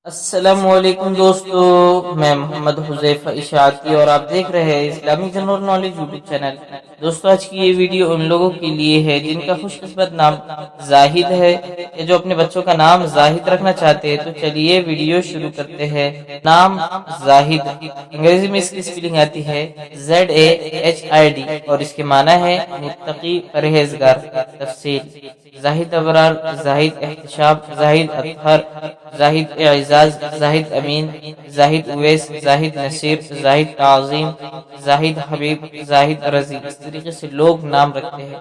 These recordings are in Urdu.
السلام علیکم دوستو، میں محمد حذیفہ اشاعتی اور آپ دیکھ رہے ہیں Islamic general knowledge YouTube channel. دوستو آج کی یہ ویڈیو ان لوگوں کے لیے ہے جن کا خوش قسمت نام زاہد ہے یا جو اپنے بچوں کا نام زاہد رکھنا چاہتے ہیں۔ تو چلیے ویڈیو شروع کرتے ہیں۔ نام زاہد، انگریزی میں اس کی سپیلنگ آتی ہے ZAHID اور اس کے معنی ہے متقی پرہیزگار۔ تفسیر: زاہد ابرار، زاہد احتشام، زاہد اطہر، زاہد اعزاز، زاہد امین، زاہد اویس، زاہد نصیر، زاہد تعظیم، زاہد حبیب، زاہد رضی۔ اس طریقے سے لوگ نام رکھتے ہیں۔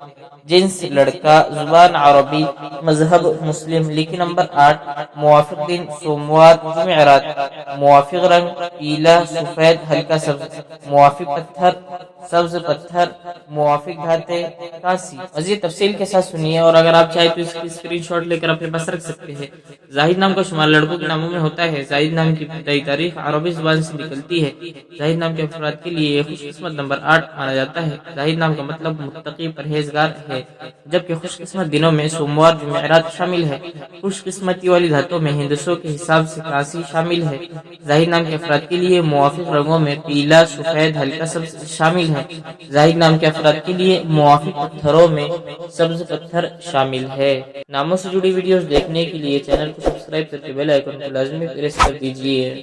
جنس لڑکا، زبان عربی، مذہب مسلم۔ لکھی نمبر 8، موافق دن سوموار جمعرات، موافق رنگ پیلا سفید ہلکا سبز، موافق پتھر سبز پتھر، موافق دھاتے کاسی۔ مزید تفصیل کے ساتھ سنیے اور اگر آپ چاہیں تو اس کی اسکرین شاٹ لے کر اپنے پاس رکھ سکتے ہیں۔ زاہد نام کا شمار لڑکوں کے ناموں میں ہوتا ہے۔ زاہد نام کی ابتدائی تاریخ عربی زبان سے نکلتی ہے۔ زاہد نام کے افراد کے لیے یہ خوش قسمت نمبر 8 مانا جاتا ہے۔ زاہد نام کا مطلب متقی پرہیزگار ہے، جبکہ خوش قسمت دنوں میں سوموار جمعرات شامل ہے۔ خوش قسمتی والی دھاتوں میں ہندسوں کے حساب سے کاسی شامل ہے۔ زاہد نام کے افراد کے لیے موافق رنگوں میں پیلا سفید ہلکا سبز شامل ہے۔ زاہد نام کے افراد کے لیے موافق پتھروں میں سبز پتھر شامل ہے۔ ناموں سے جڑی ویڈیوز دیکھنے کے لیے چینل کو سبسکرائب کر کے بیل آئیکن کو لازمی پریس کر دیجیے۔